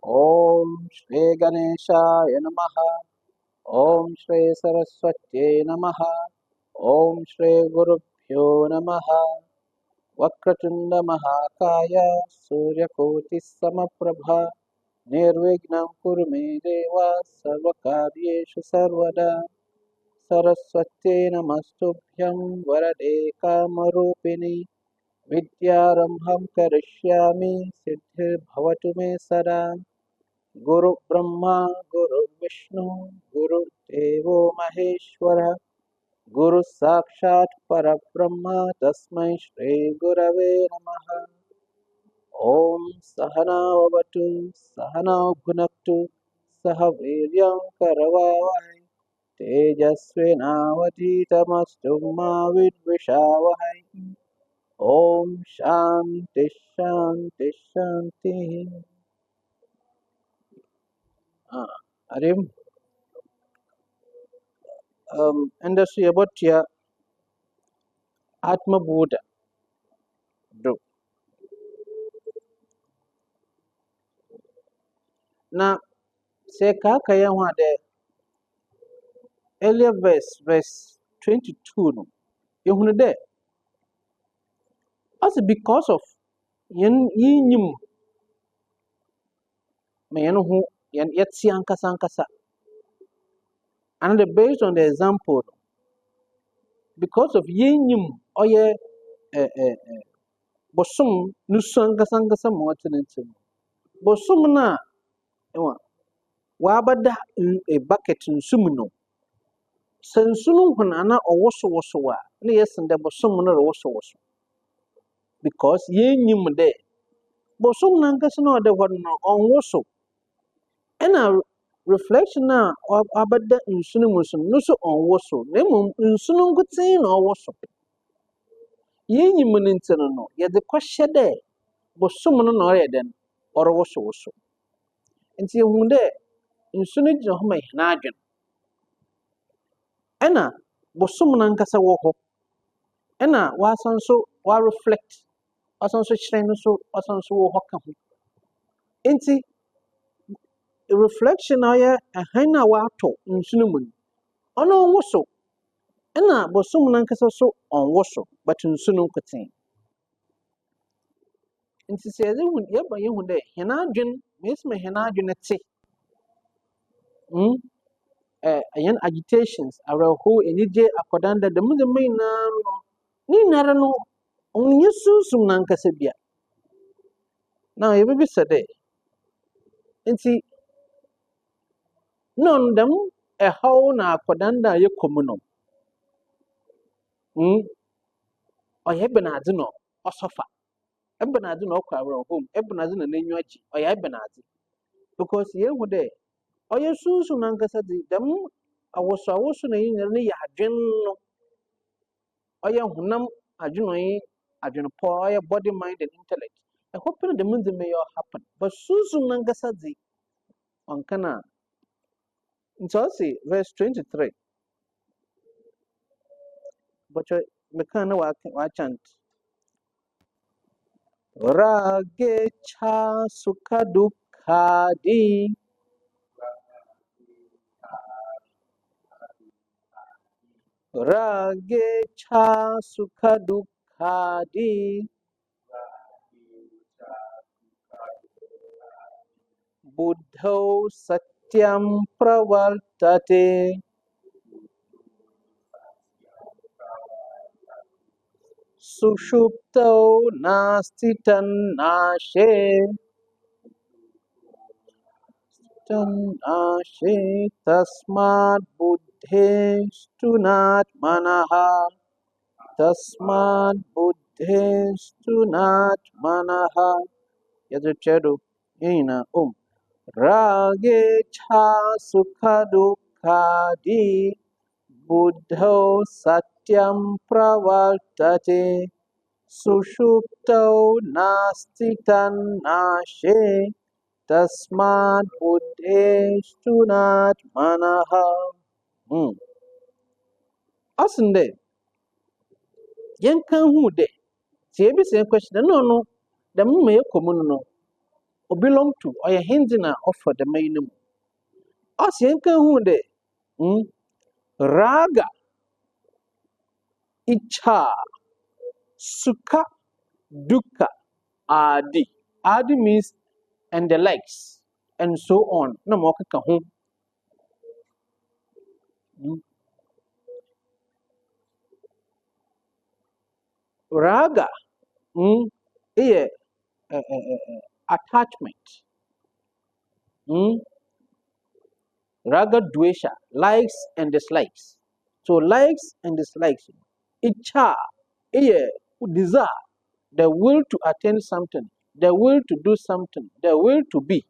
Om Shri Ganeshaya Namaha. Om Shri Saraswati Namaha. Om Shri Gurubhyo Namaha. Vakratunda Mahakaya Suryakoti Samaprabha Nirvignam Kurume Deva Sarvakaryeshu Sarvada Saraswati Namastubhyam Varade Kamarupini Vidyarambham Karishyami Siddhir Bhavatu Me Sada Guru Brahma Guru Vishnu Guru Devo Maheshwara Guru Sakshat Parabrahma Tasmai Shri Gurave Namaha. Om Sahana Vavatu Sahana Bhunaktu Saha Viryam Karavavai Tejasvinavadhitamastu Ma Vidvishavahai. Om Shanti Shanti Shanti. Arim industry about your Atma Bodha do. Na se kaya wa de earlier verse 22 no. You there also because of yen yinyum me yen ho yen yetsi ankasa and based on the example because of yinyum oye bosom nusu ankasa mo tenentin bosom na ewa wabada a bucket nsum no sensunu hunana owoso wa na yesende bosom no woso because yinyum de bosom na ankasa no de hɔ no onwoso ena reflection na abada nsunu musun no so onwoso na mum nsunu ngutin na owoso yinyim no ntino no ye de kwahye de bosom no na ɔyɛ den ɔrɔwoso nti ehun de nsunu gyina hɔ ma hina adwen ena bosom na ankasa wɔ hɔ ena wasanso wa reflect wasanso kyerɛ no so wasanso wɔ hɔ ka ho nti reflection na ɔyɛ ɛhan na wato nsunu mu ɔno onwoso ena bosom na ankasa so onwoso but nsunu nkotin nti sɛ yɛba yɛhu dɛ hena adwen mesima hena adwen te ɛyɛn agitations awerɛho anigye akɔdanda dɛm nyinaa no ne nyinara no ɔnyɛ sunsum na ankasa bia na yɛbɛbisa dɛ nti non dɛm ɛhaw na akɔdanda a yɛkɔ mu no ɔyɛ benadze no ɔsɔfa ɛbenadze na ɔkɔ awerɛho mu ɛbenadze na n'enyi agye ɔyɛ ɛbenadze because yɛhu dɛ ɔyɛ sunsum na ankasa dze dɛm awoso na yɛnyɛ ne yɛ adwen no ɔyɛ honam adwen yi adwen pɔ ɔyɛ body mind and intellect ɛhɔ pɛ na dɛm ndzɛmba yɛ happen but sunsum na ankasa dze ɔnka na nti ɔse verse 23 but meka na wachant rage cha sukha dukhadi rage cha sukha dukhadi buddhau satyam pravartate sushuptau nasti tannashe tasmat buddhestu natmanaha yadruchedu ina rage cha sukha dukhadi buddhau satyam pravartate sushuptau nasti tannashe tasmat buddhestu natmanaha. Asinde yen kan hu de tie bi se question no dam me ekomu no or belong to, or a hindina offer the main. As yanka hunde, raga, icha, sukha, dukkha, adi. Adi means and the likes, and so on. No more kahum. Raga, yeah, attachment. Raga dvesha, likes and dislikes. So likes and dislikes. Icha, desire, the will to attain something, the will to do something, the will to be.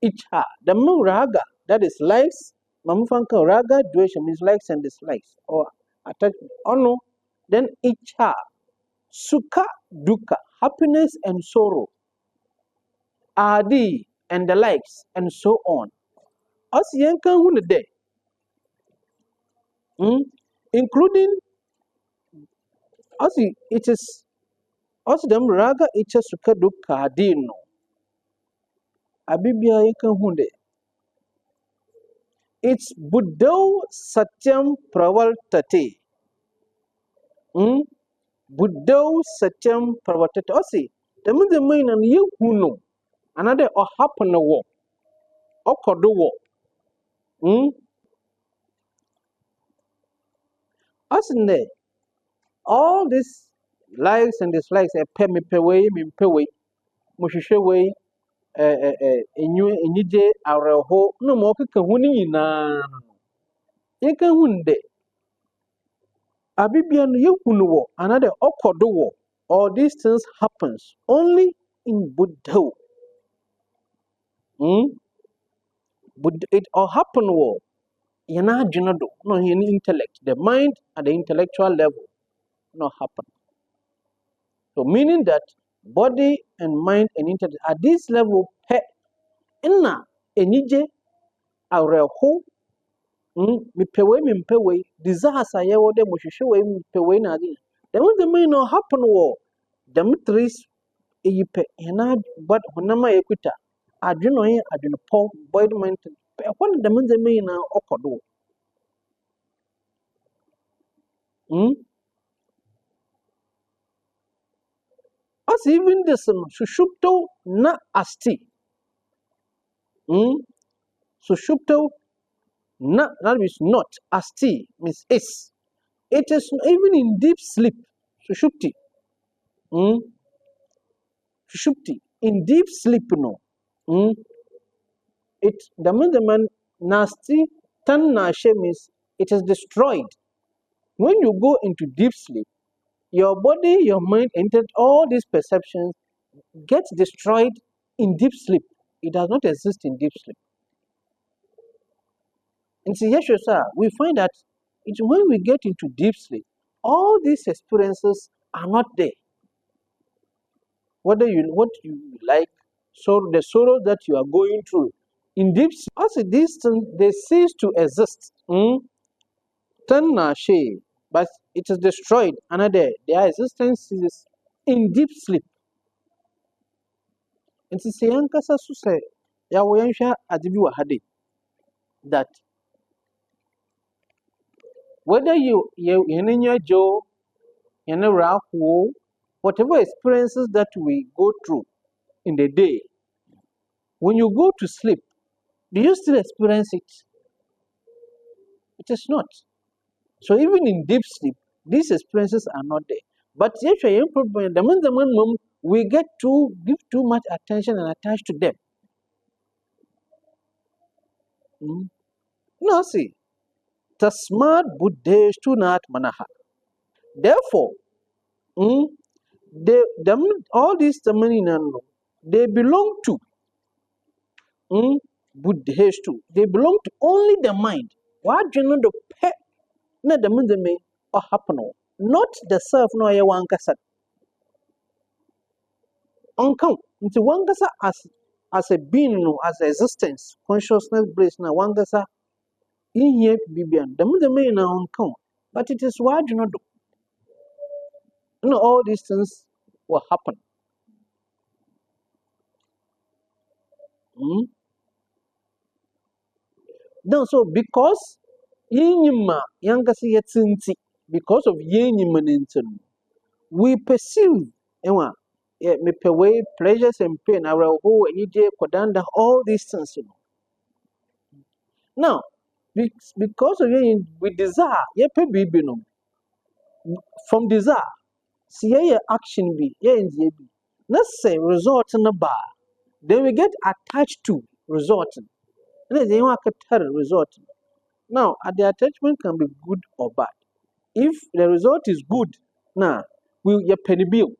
Icha, the more raga, that is likes. Mamufanka raga dvesha means likes and dislikes or attachment. Oh no, then icha, sukha, dukkha, happiness and sorrow. Adi and the likes and so on. As yanka hunde, including as it is as them raga icha sukha dukkha adino. Abibia yanka hunde. It's Buddho Satyam Pravartate. Buddho Satyam Pravartate. Osi, the main and you who know another or happen a war or kodo war. As in there, all these likes and dislikes a pay me pay way, me pay way, mushishe way, inuje areho, no more kahuni na. Yeka hunde. Abibian Yukunuwo, another Okodowo, all these things happens only in Buddha. But it all happen wo yana junado, no in intellect, the mind at the intellectual level not happen. So meaning that body and mind and intellect at this level pe inna enije areho mi pewe desires ayewo de mo hwehwe mi pewe na ade. The one the mind not happen wo them trees eyipe hena but honama ekuta adweno ye adweno po boyd mind when the man the main na okodo as even this sushupto na asti sushupto na that is not asti means is it is even in deep sleep sushupti sushupti in deep sleep no it the man nasty tan nashe means it is destroyed when you go into deep sleep. Your body, your mind, and all these perceptions get destroyed in deep sleep. It does not exist in deep sleep. And see, yes, sir, we find that it's when we get into deep sleep, all these experiences are not there. What you like, so the sorrow that you are going through in deep sleep, also these things they cease to exist. But it is destroyed. Another, their existence is in deep sleep. And to say, Ankasa Suse, Yawayansha Adibu Hadi, that whether you in your jaw, in a rahu, whatever experiences that we go through in the day, when you go to sleep, do you still experience it? It is not. So even in deep sleep, these experiences are not there. But if we get to give too much attention and attach to them. No, see, Tasmad Buddheshtu Nat Manaha. Therefore, all these Tamaninano, they belong to Buddheshtu. They belong to only the mind. What do you know the pet? Not the Mundame or happen, not the self no Yawankasa. Uncount into Wangasa as a being, as existence, consciousness, bliss, na Wangasa in here Bibian. The Mundame na uncount. But it is what you know do. All these things will happen. Mm? No, so because yenyima yankasi yetsinti, because of yenyima nintin, we perceive me pay way pleasures and pain, our whole any day kodanda, all these things, Now, because of we desire, from desire, see action be, let's say result in a bar, then we get attached to result. And then you can result. Now, the attachment can be good or bad. If the result is good, now we penny bill.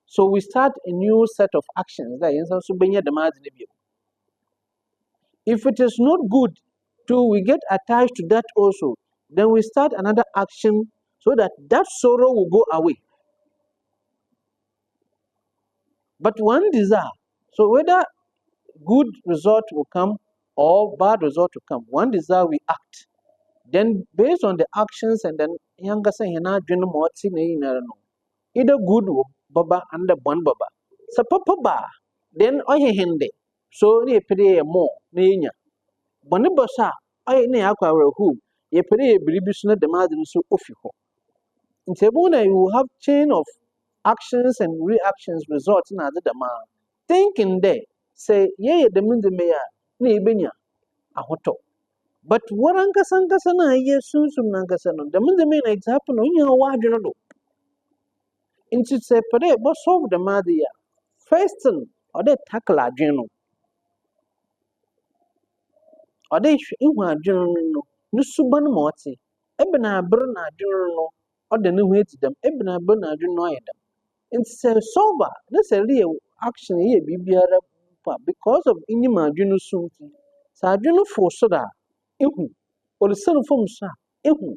So we start a new set of actions. If it is not good, too, we get attached to that also. Then we start another action so that that sorrow will go away. But one desire. So whether good result will come or bad result will come, one desire we act. Then based on the actions and then younger say either good or baba and the one baba. So papa ba then hende. So ni pede more ni bɔne bɔ so a ɔyɛ ne akɔ awerɛhoɔ yɛpɛdɛ yɛ biribi so na dɛm ade no so ofi hɔ nti ebu na you have chain of actions and reactions result na ade dɛm a thinking there sɛ yɛyɛ dɛm ndɛmɛ a na yɛbɛnya ahotɔ but wɔn ankasa na yɛ sunsun nankasa no dɛm ndɛmɛ na example no nyɛ wɔ adwene do nti sɛ pɛdɛ yɛbɔ solve dɛm ade a first thing ɔde tackle adwene no ɔde ihu adwene no ne suba no ma ɔte ebe na abere na adwene no ɔde ne ho eti dɛm ebe na abere na adwene no ɔyɛ dɛm nti sɛ solver ne sɛ reyɛ action yɛ biribiara pa because of inyim adwene so nti sɛ adwene fo so da ehu ɔresɛn fam so a ehu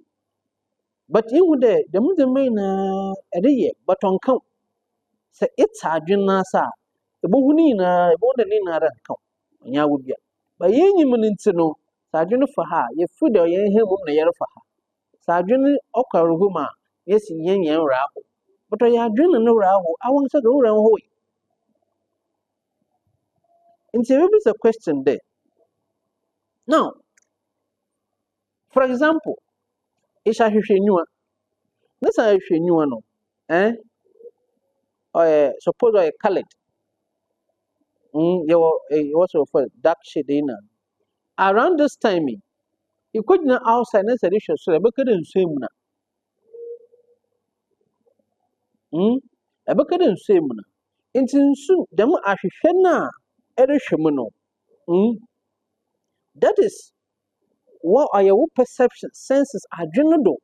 but ehu dɛ dɛm dɛm na ɛde yɛ but ɔnka sɛ eta adwene n'asa a ebohu ne nyinaa ebohu ne nyinaa nka ɔnyɛ awo bia ba yɛnyim ne nti no sɛ adwene fa ha yɛfu dɛ ɔyɛ hɛ mom na yɛrefa ha sɛ adwene ɔkɔ awerɛhoɔ mu a yɛsi yɛnyɛ nwura aho but ɔyɛ adwene ne wura aho awon sɛ de wura ho yi nti maybe is a question there now for example isha hwehwɛ nyiwa ne sɛ hwehwɛ nyiwa no suppose ɔyɛ colored what's your first dark shade in around this time you could not outside ne sɛ de hwɛ so ɛbɛka dɛ nsuo mu na ɛbɛka dɛ nsuo mu na nti nsu dɛm ahwehwɛ na ɛrehwɛ mu no that is what are your perception senses adwene do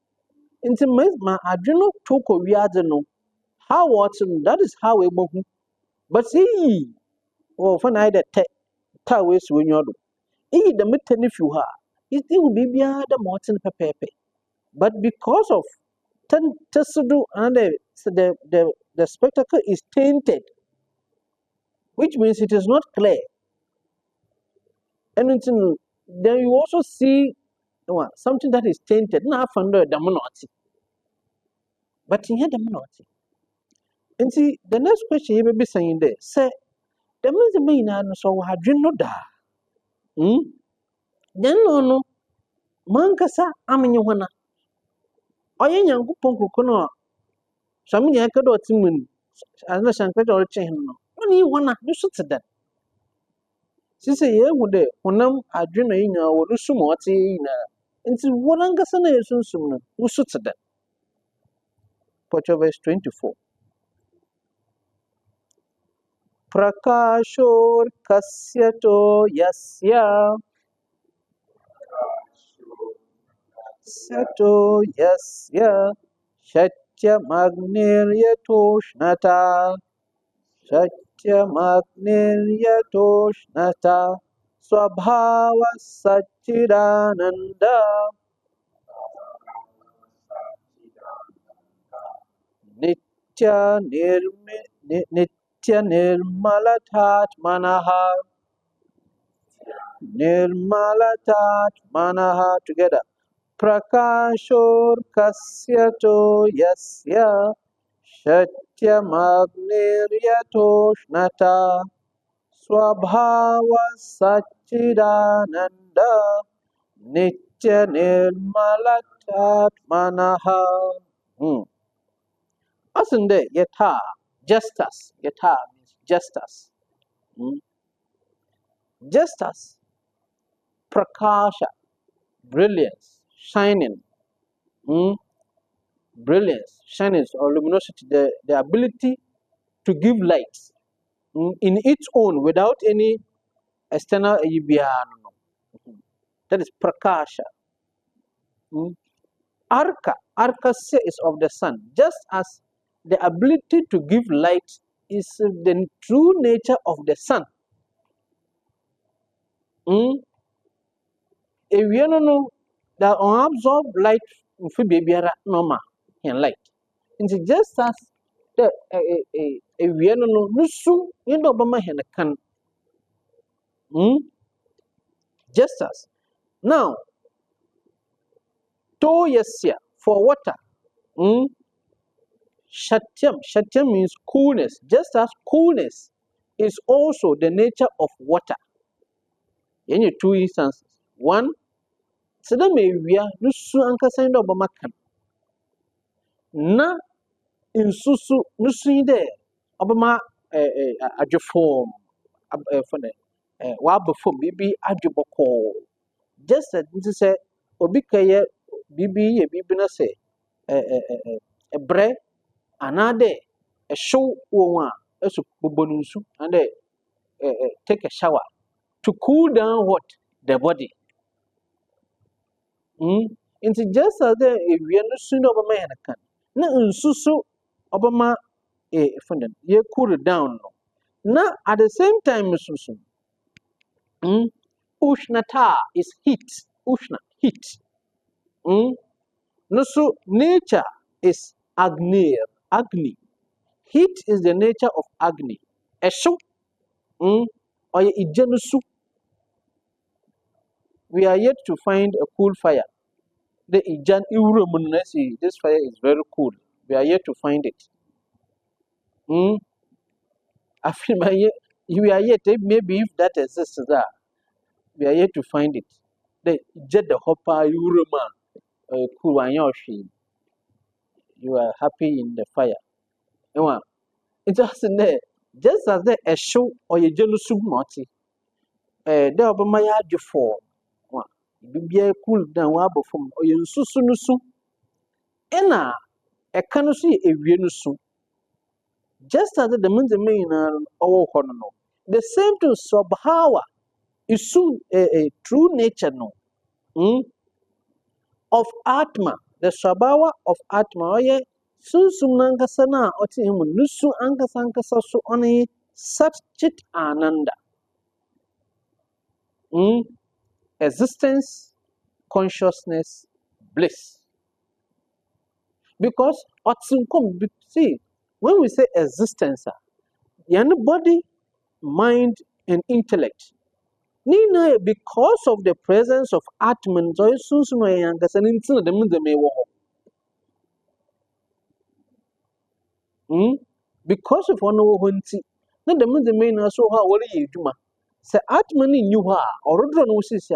nti ma adwene to kɔ wiadze no how what that is how we bohu but see for na ida ta we so nyo do the meta ne fi ha it will be bia the mountain pepepe but because of tesudu and the spectacle is tainted which means it is not clear and then you also see something that is tainted na afando the monoti but in here the monoti and see the next question you be saying there say the means the main and so hadwin no da then no mankasa amenye hona oye nyankopon kokono Swami Shankarananda Giri Advaita Shankaracharya chen no oni hona no so te that sise ye hu de honam adwene yi nya wo so mo te yi na nti wonankasa na yesunsum no wo so te that verse 24 Prakashor kasyato yasya Sato yasya Shatyamagniryatushnata Shatyamagniryatushnata Swabhava Satchidananda Nitya Nirmalatatmanaha Nirmalatatmanaha together Prakashor kasyato yasya Shatyamagniryatushnata Swabhava Satchidananda Nitya Nirmalatat Manaha. Asinde Yatha, Justus. Yatha means justice. Justice, Prakasha, brilliance, shining. Brilliance, shining, or luminosity, the ability to give light in its own without any external ibiano. That is Prakasha. Arka is of the sun, just as the ability to give light is the true nature of the sun. Ewiano that absorb light for baby normal and light. It's just as the ewiano nusu yendo hen can. Just as now to yesya for water. Shatyam means coolness, just as coolness is also the nature of water. In two instances. One, sada me wia nusu ankasa ndo obamakan. Na insusu nusu ide obama adwefom fone wa befom bibi adweboko. Just as this say obi kaye bibi ye bibi na say bre anade a show one eso bobonunsu and take a shower to cool down what the body. Into just as we are no sooner of a man can. Na unsusu obama funding ye cool it down. Na at the same time, Susu. Ushnata is heat. Ushna heat. No, so nature is Agni. Agni. Heat is the nature of Agni. Eshu. Or Ijanusu. We are yet to find a cool fire. The Ijan Irumunasi, this fire is very cool. We are yet to find it. I feel we are yet, maybe if that exists there, we are yet to find it. The jet the hopper Uruma cool wanyoshi. You are happy in the fire. It's just in there. Just as the a show or a jealousy multi. There over my yard you for. Be cool down wabo from or you susunusu. Ena a canossy a venusu. Just as the means the main or honono. The same to Swabhawa is soon a true nature no. Of Atma, the Swabhawa of Atma, Susunangasana Otim Nusu Angasankasasu Oni Satchit Ananda. Existence, consciousness, bliss. Because see, when we say existence, body, mind, and intellect. Nina, because of the presence of Atman, joy Susuno Yangasan into the Munde because of one won't not the Munde main so how will you do? Say Atman in you are, or Rodron was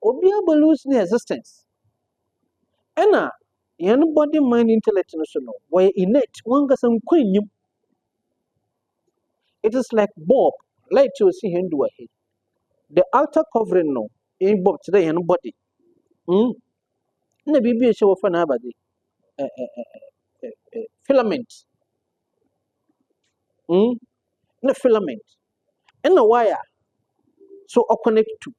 or be able to lose the existence. Anna, body, mind, intellect, no, why innate, one got some queen. It is like Bob, light you see him do ahead. The outer covering no, in Bob today and body. Na bibi show for nobody. Filament. Na filament. And a wire. So I connect to.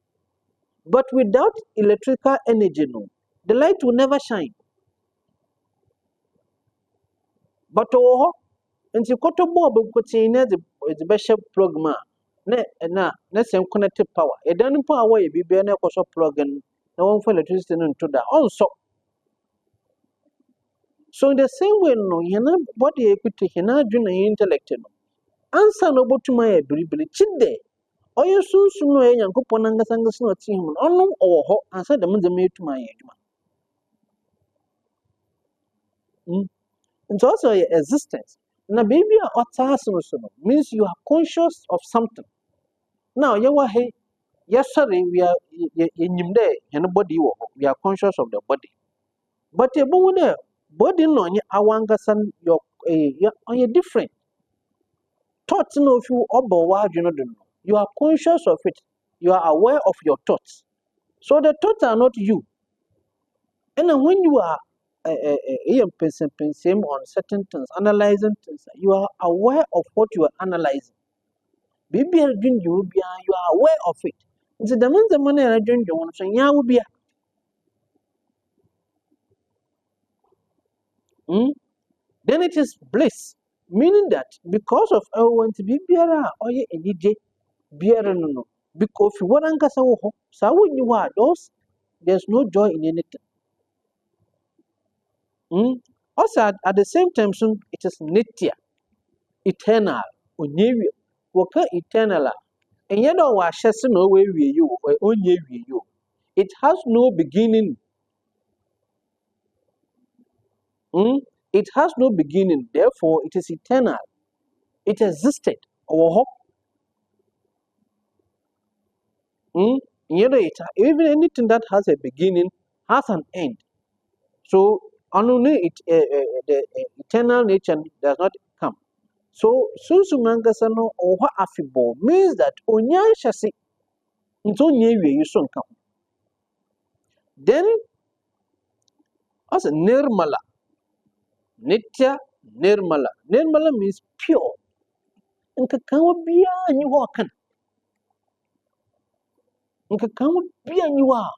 But without electrical energy, no, the light will never shine. But oh, and the cotton bob could say the bishop plug ma. Na same connected power. A done power be be an echo plug and no one for electricity into that. Also. So in the same way, no, yana body equity, yana juna intellect. Answer no but to my bribly chide. Or you soon know a young couponanga sangas no team, on or ho, answer the mother made to my age. It's also your existence. Now, baby, or means you are conscious of something. Now, yes, sorry, we are in there, anybody, we are conscious of the body. But a body no, awanga san your different thoughts. No, if you you are conscious of it, you are aware of your thoughts. So the thoughts are not you. And then when you are on certain things, analyzing things, you are aware of what you are analyzing. Baby, you are aware of it. It's the means the money I drink you want to say, yeah, will be. Then it is bliss, meaning that because of I want to be beara or ye a DJ beara no. Because if you want to so when you are those, there's no joy in anything. Also at the same time, soon it is nitya, eternal, onyewi, waka eternal. And yet our chasing away with you or onye with you. It has no beginning. It has no beginning, therefore it is eternal. It existed. Or even anything that has a beginning has an end. So only the eternal nature does not come. So Susumangasano or afibo means that onya shasi into you soon come. Then as a nirmala, nitya nirmala. Nirmala means pure. Nkakawa biya you wakan. Nkakawa biya you are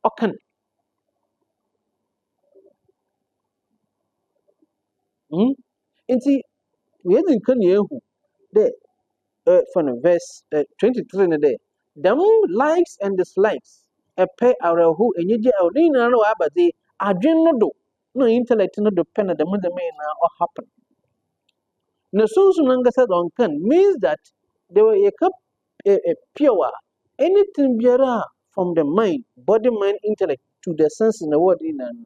okan. Inti we didn't can you there from verse 23 in the day. Them likes and dislikes a pay our who and you know about the adrenal no intellect no depend on the main or happen. No Sunanga said on can means that they were a pure anything beara from the mind, body, mind, intellect to the sense in the word in an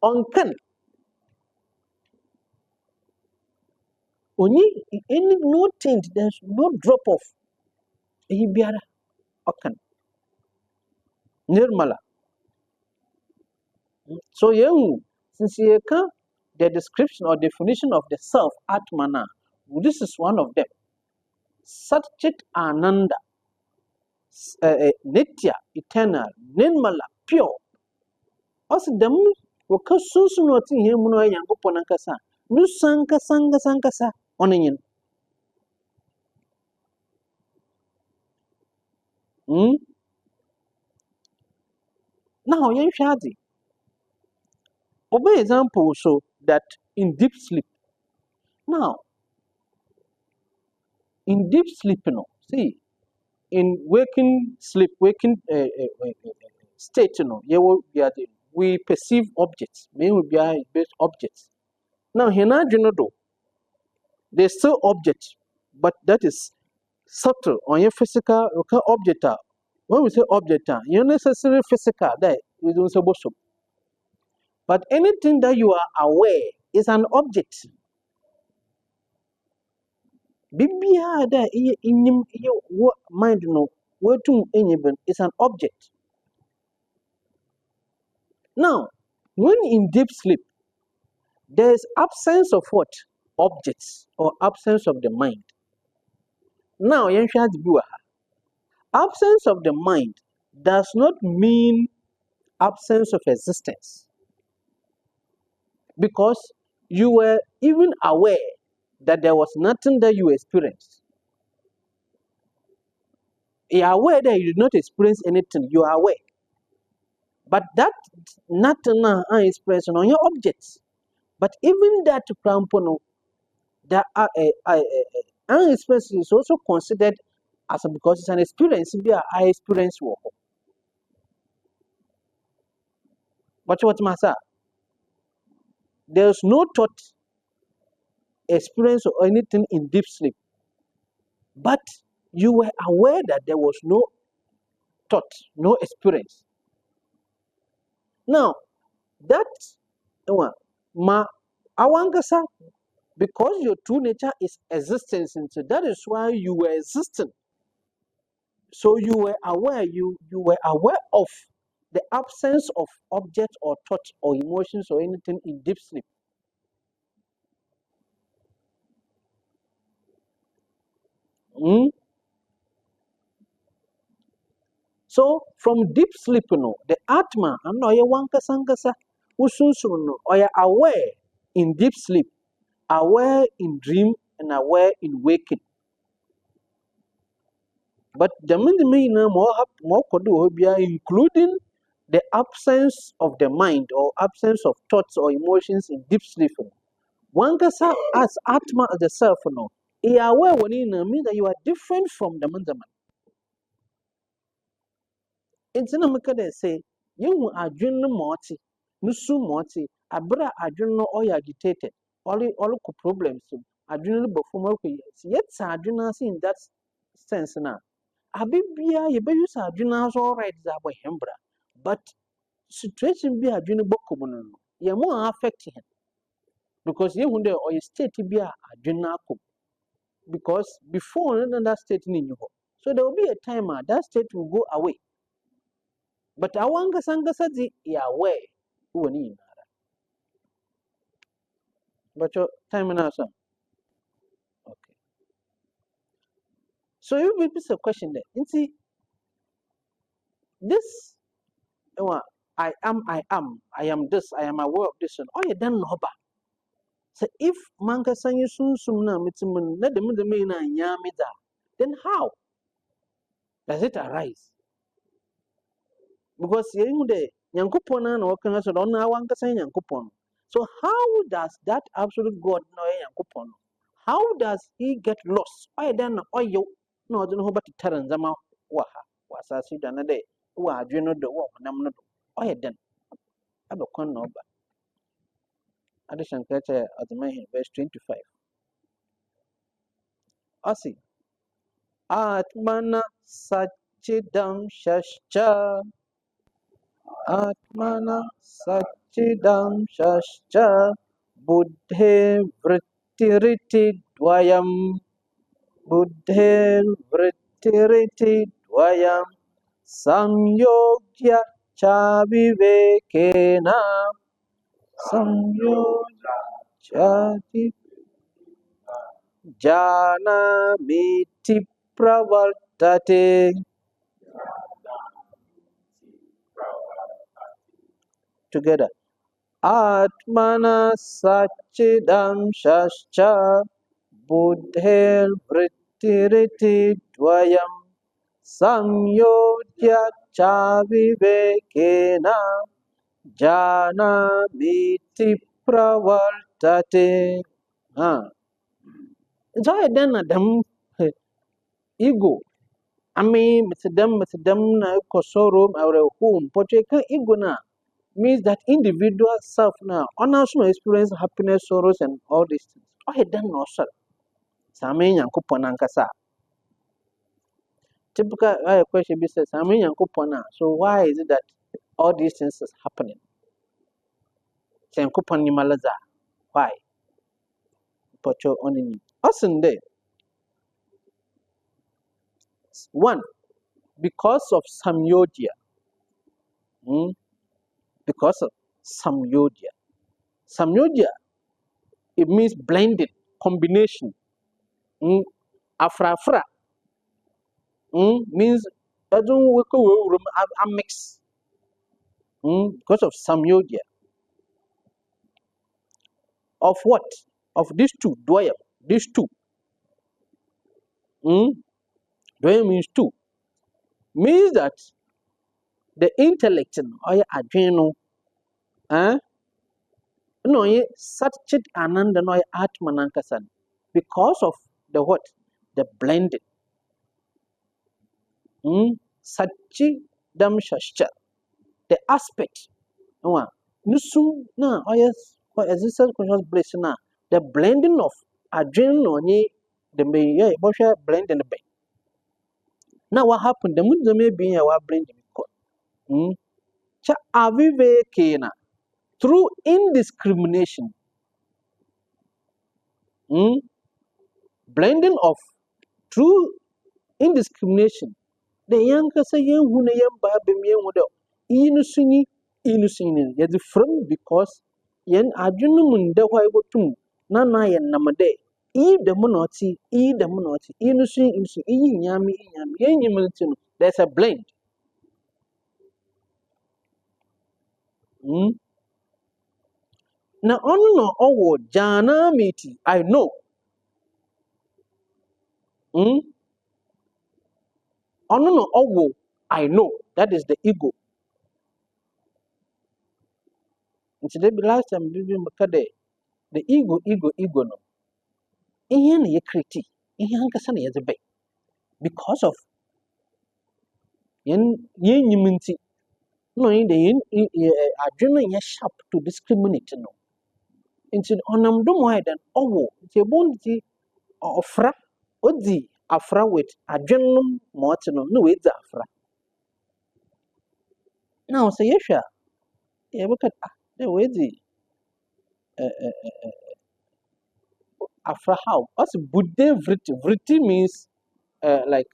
on can. Only any no tint, there's no drop of Ibiara Akan Nirmala. So since you can the description or definition of the self Atmana, this is one of them. Satchit Ananda, Nitya, eternal, Nirmala, pure. Also them wakasunsu no tin here muno yango ponankasa. Nu sanga onin. Now yen shadi. Obey example so that in deep sleep. Now in deep sleep, see, in waking sleep, waking state, we perceive objects, may we be based objects. Now, here there's still objects, but that is subtle on your physical object. When we say object, you're necessarily physical, that we don't say bosom. But anything that you are aware is an object. Bibia that in your mind where to enable is an object. Now, when in deep sleep, there is absence of what? Objects or absence of the mind. Now, absence of the mind does not mean absence of existence. Because you were even aware that there was nothing that you experienced. You are aware that you did not experience anything, you are aware. But that nothing is present on your objects. But even that crampono, that experience is also considered as because it's an experience. I experience work. But what matter? There's no thought, experience, or anything in deep sleep. But you were aware that there was no thought, no experience. Now, that awangasa, because your true nature is existence, and so that is why you were existing. So you were aware, you were aware of the absence of object or thought or emotions or anything in deep sleep. Hmm? So from deep sleep, the Atma, and Oya Wankasankasa, Usunsun, Oya aware in deep sleep, aware in dream, and aware in waking. But the meaning more including the absence of the mind or absence of thoughts or emotions in deep sleep. One kasa as Atma as the self, you are aware when you mean that you are different from the mandaman. It's in a make they say, you are dreaming morty, nusu morty, abra adrenaline or agitated, all problems. Adrenaline before yet adrenaline in that sense now. Abibia, you be use adrenaline all right, that way hembra. But situation be adrenaline bokumono, you more affecting him because you wonder or you state to be a adrenaline. Because before that state in you. So there will be a time that state will go away. But awanga sanga saji ya aware who ni. But your time now, sir. Okay. So you will be a question there. You see, this I am this, I am aware of this, and oh you don't know about. So if manka sanyi sum na mitimun na the me na nyamida, then how does it arise? Because you de nyankopon na wakan so don na wanka san nyankopon. So how does that absolute God know nyankopon? How does he get lost? Why then oyo no do no but taranzama wa ha wasasi dana de wa adweno do wa nam no do. Why then abekon no ba. Adi Shankaracharya Atma verse 25. Asi Atmana Satchidam Shashcha Atmana Satchidam Shashcha Buddhe Vrittiriti Dvayam Buddhe Vrittiriti Dvayam Samyogya Cha Vivekena Samyogya Cha Jana Miti Pravartate. Together. Atmana Satchidam Shascha Buddhir Vrittiriti Dvayam Samyodhya Cha Vivekena Jana Miti Pravartate. So I then Adam ego. I mean, it's them na kosoro our home. Pocheka ego na means that individual self now also experience happiness, sorrows, and all these things. Oh, he done no sir. Same yankupon ankasa. Typical question be says, Same yankupona. So why is it that all these things is happening? Yankupon ni malaza. Why? Pocho onini. Osinde. One, because of samyodya. Because of samyodya. Samyodya, it means blended, combination. Afra afra means I don't work a mix because of samyodya. Of what? Of these two, dwayam. These two. Dwayam means two. Means that the intellect or adrenal, no, satchit ananda no atmanankasan. Because of the what? The blended. Satchi dam shashcha. The aspect. Nusu na yes for existence conscious bliss na the blending of adrenaline on the may blend in the bay. Now what happened? The moon may be our blending. Cha avive kena through indiscrimination. Blending of through indiscrimination. The young say young who na yam ba be me wodo. Inusuni yet from because yen adwunu da why go tum na na yen namade. The monoti, the monoti, inusu, yami, there's a blend. Now, on no owo jana miti, I know. On no owo, I know. That is the ego. And today, last time, the ego no. Iyan ye kriti, iyan kasana ye zebe. Because of yen yiminti, no, in the yen adrenaline sharp to discriminate no. Nti onam dum why dan owo nti ebonti ofra odi afra with adwenum mote no no we dza afra now say yehwa e be kat the we di afra how us budde vriti means like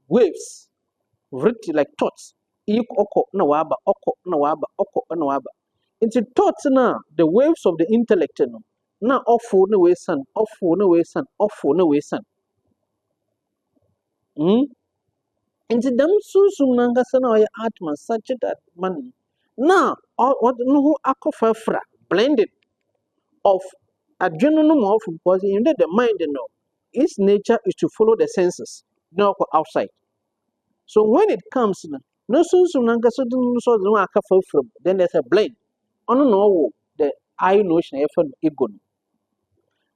waves vriti like thoughts oko na waba oko na waba oko na waba nti thoughts na the waves of the intellect no na ofo na we san ofo na we san ofo na we san Into them susum nangasana or atma such that man. Now, what no akofafra blended of adrenal of because in the mind no. Its nature is to follow the senses, not outside. So when it comes, no susum nangasana so no akafafra, then there's a blend. On no the I notion ego.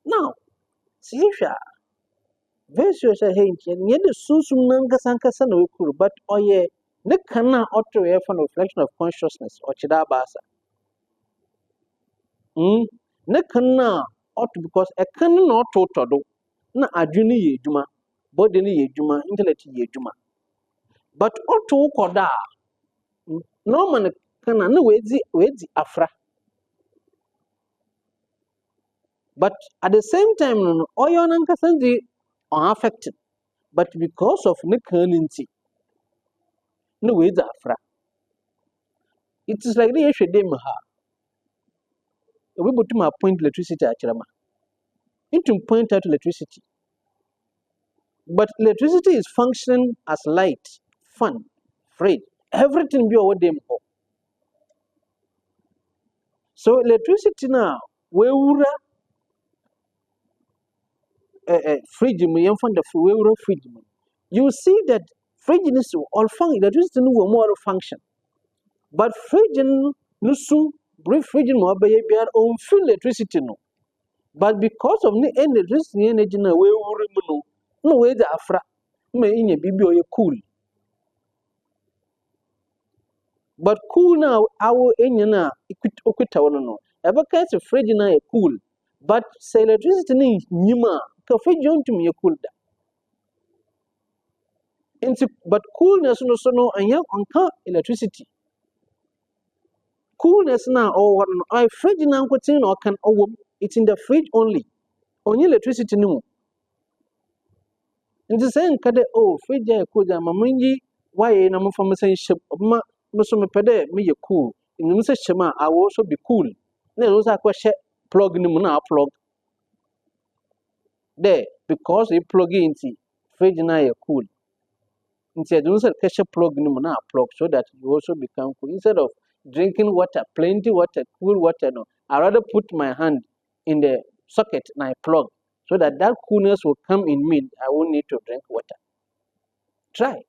Now, see Versus a hint, and yet the susum nangasankasa no cool, but oh yeah, ne kana auto a reflection of consciousness or chidabasa. Ne kana auto because a canon or toto na adjuni ye juma, body ye juma, intellect ye juma. But auto koda no man kana no wedi afra. But at the same time, no oyo nangasanji are affected. But because of ne kaninti, no wedi afra. It is like the issue dem ha. We go to my point electricity at Chirama. It to point out electricity. But electricity is functioning as light, fun, free. Everything be over them. So electricity now, we were fridge me and fund the we were fridge. You see that fridge is all function, electricity no more function. But fridge no soon brief fridge more by your own free electricity no. But because of the energy na we were no way the afra may in a bibi cool. But cool now, our enina equitable no. Ever kinds of fridge na cool. But say electricity ni nima, ka fridge to me cool da. But coolness no so no and young on electricity. Coolness now or what I fridge na or can over it's in the fridge only. Only electricity no. Into saying kade oh fridge cool da mamunji why na mo from saying ship ma so me pede me cool. In the shema I will also be cool. Then also question plug ni na plug there because you plug into fridge na cool. Instead you say catch plug ni na plug so that you also become cool instead of drinking water plenty water cool water no I rather put my hand in the socket and I plug so that coolness will come in me. I won't need to drink water. Try.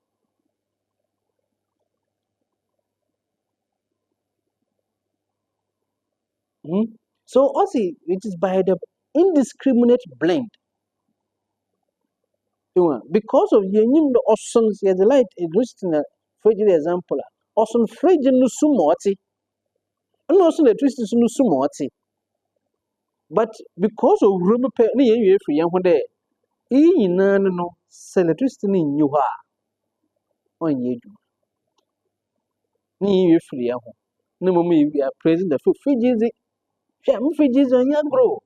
So also it is by the indiscriminate blend. Because of the oceans, the light exists in a fragile example. Ocean fragile no sumoti, and also electricity no sumoti. But because of rubber penny, free young one day, no electricity in you are on you. Ni free young. No more we are praising the food. Fridges on young grow.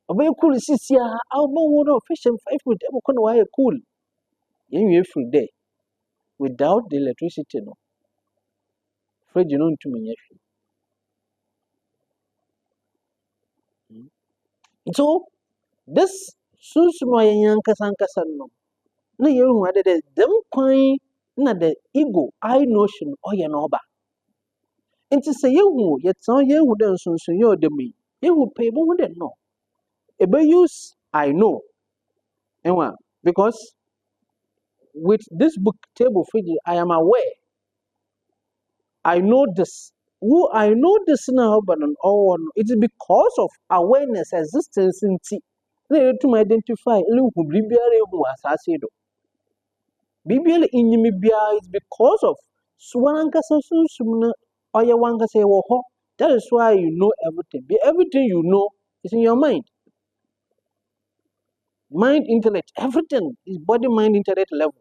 A very cool sisia, our bone fish and 5 foot ever cool. You free day. without the electricity no fridge no ntumi nyɛ hwee. So this sunsum a yɛn ankasa no na yɛhu ade dɛ dɛm kwan na the ego I notion ɔyɛ no ɔba. Nti sɛ yɛhu yɛtena yɛhu dɛ nsonson yɛ ɔda mu yi yɛhu pɛ yɛbɛhu dɛ no ebe use I know ɛnwa because with this book table fridge I am aware I know this. Who I know this now, but all it is because of awareness, existence in T. They to identify who Bibiale who assassinated. Bibiale in Yimibia is because of Swanka Sumna or Yawanka say, oh, that is why you know everything. Everything you know is in your mind. Mind, intellect, everything is body, mind, intellect level.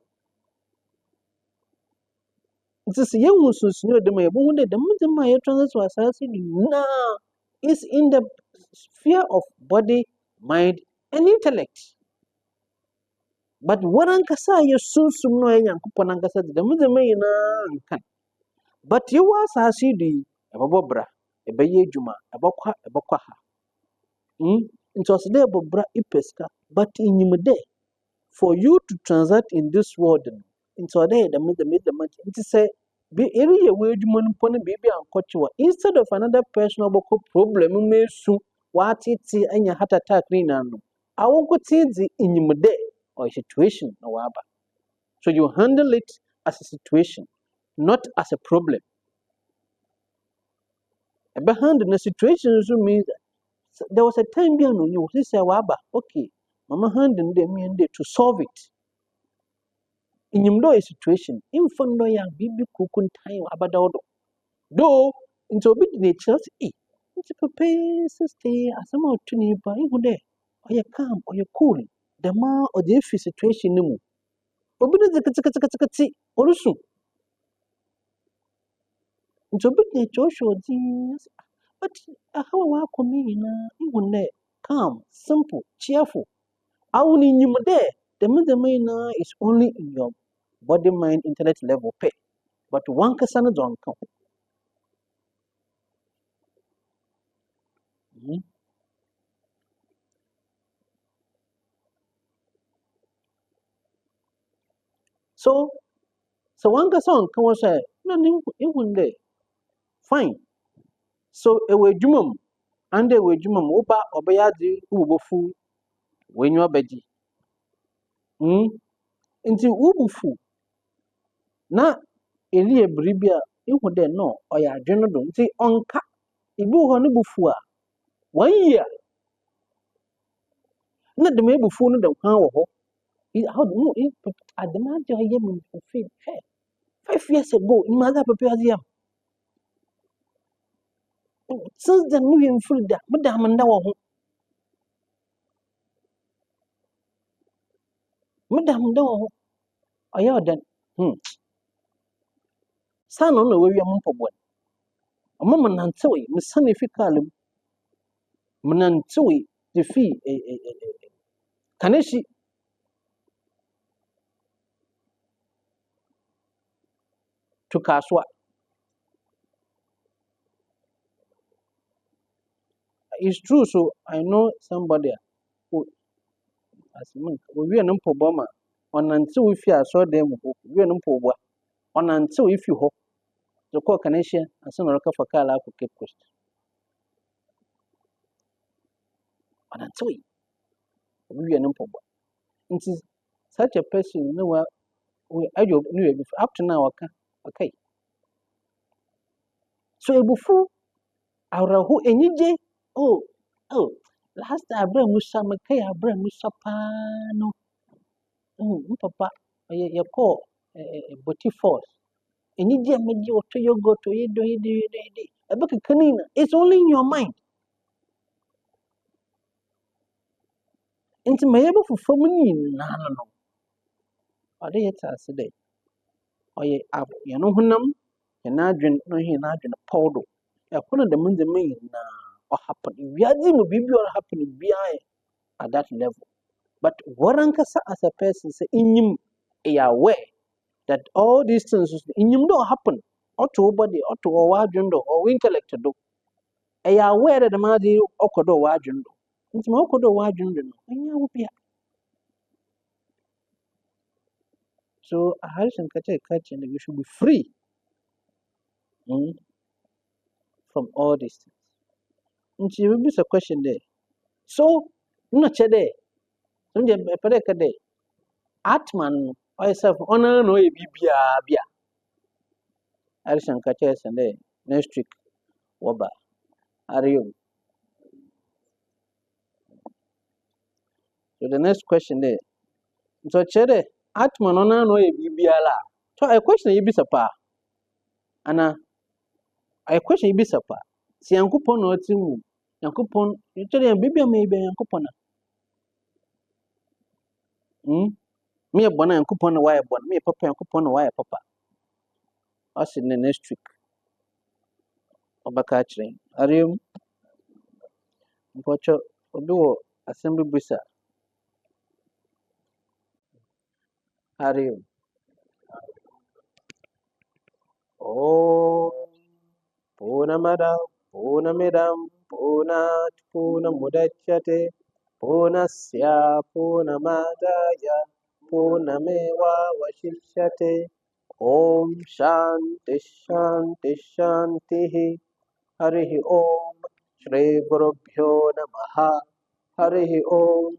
It is young Susno de my wounded, the Mutama transfer assassin now is in the sphere of body, mind, and intellect. But what Ankasa you soon no young Kupanangasa, the Mutama can. But you was as you do a bobra, a baye juma, a bokwaha. It was there bobra ipeska, but in your day for you to transact in this world, into a day the mid it is a be area where you man pony baby and coachua instead of another personal problem may soon what it's and your heart attack no. I won't go see the in your day or situation no waba. So you handle it as a situation, not as a problem. And behind the situation means there was a time behind you say waba okay, mama handing them in there to solve it. In your situation, in front of your baby cookun time about though into a bit nature, it's a pay stay as some of twenty by who there, or you calm or you cool, the more or the situation no more. But the also into a bit nature show things, but how I come in even there, calm, simple, cheerful. I only knew there, the mother is only in your body, mind, intellect level pay. But one person don't come. So one person come say, no, even there. Fine. So a way jumum, and a way jumum, oba, obayadi, ubufu, when you are beji. Into ubufu. Na, Elia bribia, you would then know, or ya general don't say, onka, ibu honibufua. 1 year. Not the mabufu, no, how, how no, at the man, I am in faith. 5 years ago, in Mother Papiasium. Since the new in Frida, Madame and Madame Dow, I heard that. Son on the way I'm for one. A moment until Miss Sunny Ficalum Manantui, the fee, Kaneshi to Kaswa. It's true, so I know somebody who, as we are no Pobama, on until if you saw them, we are no Poba, on until if you hope the call Kaneshi and some rock for Kala for Cape Coast. On until we are no Poba. It is such a person, you know, we I knew up to now, okay. So a buffo, our who any oh, last I bring Musa Makay, I bring Musa Pano. Papa, you call a body force. Any day, maybe to you go to it, do it. A book of canina, it's only in your mind. Into my able for family, no. Or they are today. Or ye up, you know, you're not drink, no, you're not in a powder. One of the men the main or happen. We are doing a baby or happening behind at that level. But what Ankasa as a person say in him a way that all these things in him don't happen. Or to body, or to a wajund, or intellect to do. A aware that the madi okodo wajund. It's mokodo wajund. And you will be. So, Adi Shankaracharya and we should be free from all these things. And she will be a question there. So, not a day. Atman, I self honor no bia. Adi Shankaracharya and the next week. Waba. Are you? So the next question there. So chere Atman honor no bia la. So a question you be sapa. Ana a question you be sapa. Si yankupon no timu. Yankupon, you tell him baby maybe yankupona. Me a bona yankupon why bon. Me a papa yankupon why papa. Us in the next week. Obakaching. Are you? Pocho Odo Assembly Busa. Are you? Oh, Punamada, Punamidam, Punat, Punamudachate, Punasya, Punamadaya, Punamewa, Vashishate, Om Shanti Shanti Shanti, Harihi Om, Shri Gurubhyo Namaha, Harihi Om.